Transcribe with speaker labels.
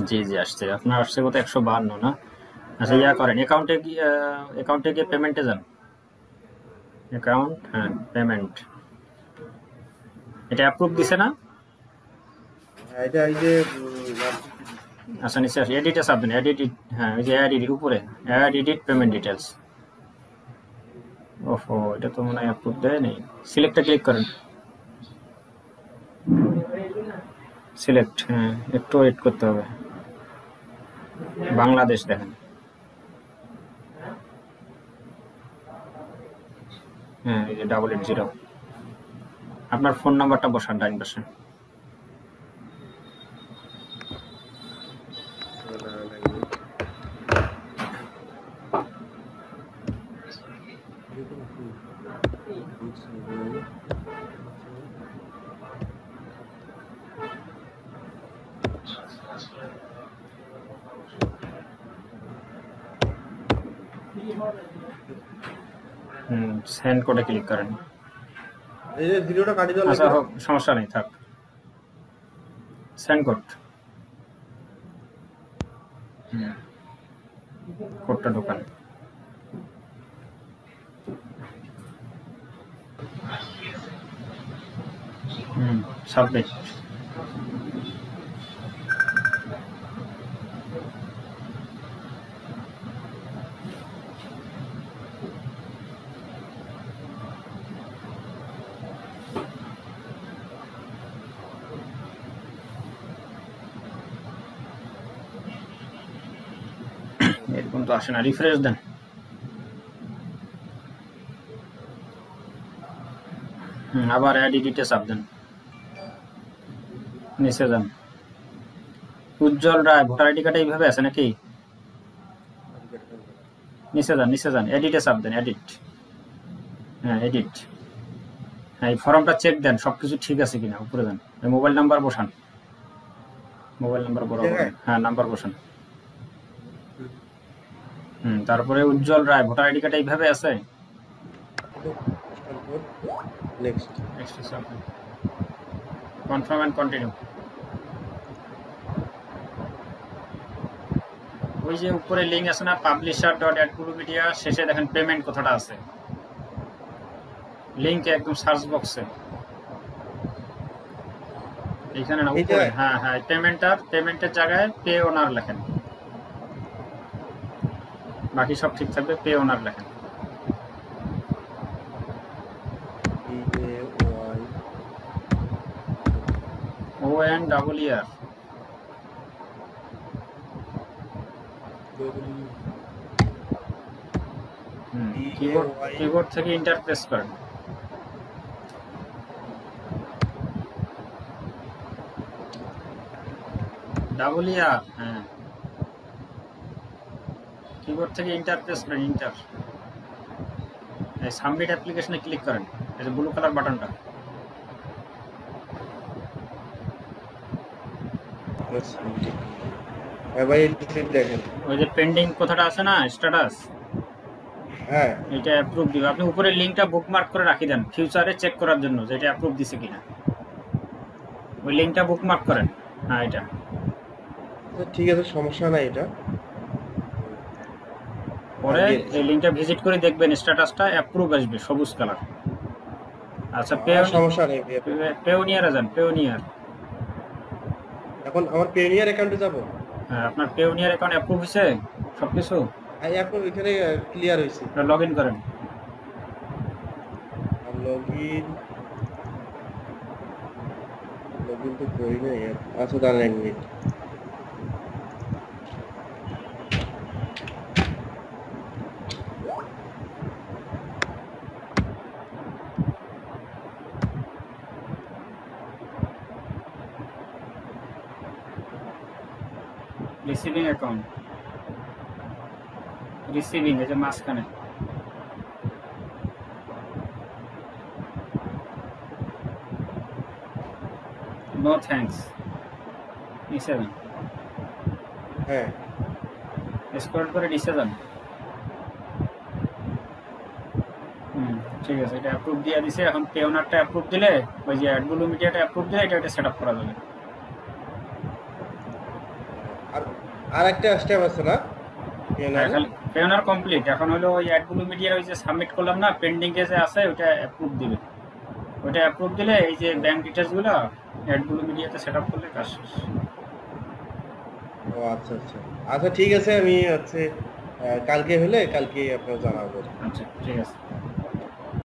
Speaker 1: জি জি আসছে, আপনার আসছে কত 152 না? আচ্ছা ইয়া করেন, অ্যাকাউন্টে গিয়ে পেমেন্টে যান। অ্যাকাউন্ট, হ্যাঁ পেমেন্ট, এটা অ্যাপ্রুভ দিছে না?
Speaker 2: হ্যাঁ, এটা এই যে
Speaker 1: আচ্ছা নিচে আসে, এডিটে চাপ দেন, এডিট, হ্যাঁ ওই যে অ্যাড এডিট উপরে, অ্যাড এডিট পেমেন্ট ডিটেলস। ওহো, এটা তো মনে হয় অ্যাপ্রুভ দেয় নেই। সিলেক্টে ক্লিক করেন, সিলেক্ট, হ্যাঁ একটু ওয়েট করতে হবে। বাংলাদেশ দেখেন, হ্যাঁ এই যে 880। আপনার ফোন নাম্বারটা বসান ডাইন পাশে। সেন্ড কোডে ক্লিক করেন।
Speaker 2: এই যে ভিডিওটা কাটি দেওয়া
Speaker 1: আচ্ছা
Speaker 2: লাগবে না?
Speaker 1: হোক, সমস্যা নেই, থাক। সেন্ড কোড, কোডটা ঢোকান। সাবমিট। এরকম তো আসে না, রিফ্রেশ দেন। আবার অ্যাড এডিটে চাপ দেন, নিচে যান। উজ্জ্বল রায় ভোটার আইডি কার্ডে এইভাবে আছে নাকি? নিচে যান, নিচে যান, এডিটে চাপ দেন, এডিট, হ্যাঁ এডিট। হ্যাঁ এই ফর্মটা চেক দেন সবকিছু ঠিক আছে কিনা, উপরে যান, মোবাইল নাম্বার বসান, মোবাইল নাম্বার বরাবর, হ্যাঁ নাম্বার বসান। তারপরে উজ্জ্বল রায় ভোটার আইডি কার্ডে এইভাবে আছে।
Speaker 2: Next
Speaker 1: confirm and continue. ওই যে উপরে লিঙ্ক আছে না, publisher.adgurumedia, শেষে দেখেন পেমেন্ট কথাটা আছে, লিঙ্কে একদম সার্চ বক্সে এইখানে না, উপরে, হ্যাঁ হ্যাঁ পেমেন্টের জায়গায় পে ওনার লেখেন, বাকি সব ঠিক থাকবে, পে ওনার লেখেন। ONER, কিবোর্ড থেকে ইন্টার প্রেস করেন। ER, হ্যাঁ কিবোর্ড থেকে ইন্টার প্রেস করেন, ইন্টার। এই সাবমিট অ্যাপ্লিকেশনে ক্লিক করেন, এই যে ব্লু কালার বাটনটা। ওই যে পেন্ডিং কথাটা আছে না, স্ট্যাটাস,
Speaker 2: হ্যাঁ
Speaker 1: এটা অ্যাপ্রুভ দিবে। আপনি উপরে লিঙ্কটা বুকমার্ক করে রাখি দেন ফিউচারে চেক করার জন্য যে এটা অ্যাপ্রুভ দিছে কিনা, ওই লিঙ্কটা বুকমার্ক করেন। হ্যাঁ এটা
Speaker 2: ঠিক আছে, সমস্যা নাই। এটা
Speaker 1: পরে এই লিঙ্কটা ভিজিট করে দেখবেন, স্ট্যাটাসটা অ্যাপ্রুভ আসবে সবুজ কালার। আচ্ছা
Speaker 2: সমস্যা নেই।
Speaker 1: পেওনিয়ারে যান, পেওনিয়ার।
Speaker 2: এখন আমার পেওনিয়ার অ্যাকাউন্টে যাব।
Speaker 1: হ্যাঁ আপনার পেওনিয়ার অ্যাকাউন্ট অ্যাপ্রুভ হয়েছে সবকিছু?
Speaker 2: এখন এখানে ক্লিয়ার হয়েছে।
Speaker 1: লগইন করেন।
Speaker 2: লগইন তো করি নাই। আচ্ছা দাঁড়ান এক মিনিট।
Speaker 1: রিসিভিং অ্যাকাউন্ট, রিসিভিং এই যে মাঝখানে, নো থ্যাঙ্কস, নিচে যান।
Speaker 2: হ্যাঁ
Speaker 1: স্ক্রল করে নিচে যান। ঠিক আছে, এটা অ্যাপ্রুভ দিয়ে দিছে। এখন পেওনারটা অ্যাপ্রুভ দিলে, ওই যে অ্যাডগুলো মিডিয়াটা অ্যাপ্রুভ দিলে এটা সেট আপ করা যাবে।
Speaker 2: আর আর একটা স্টেপ আছে না পেনারে?
Speaker 1: Payoneer complete. এখন হলো ওই অ্যাডগুলো মিডিয়ার ওই যে সাবমিট করলাম না, পেন্ডিং এ যে আছে ওটা অ্যাপ্রুভ দিবে। ওটা অ্যাপ্রুভ দিলে এই যে ব্যাংক ডিটেলসগুলো অ্যাডগুলো মিডিয়াতে সেট আপ করলে কাজ শেষ।
Speaker 2: ও আচ্ছা আচ্ছা। আচ্ছা ঠিক আছে, আমি হচ্ছে কালকে হলে কালকে আপনার জানাবো।
Speaker 1: আচ্ছা ঠিক আছে।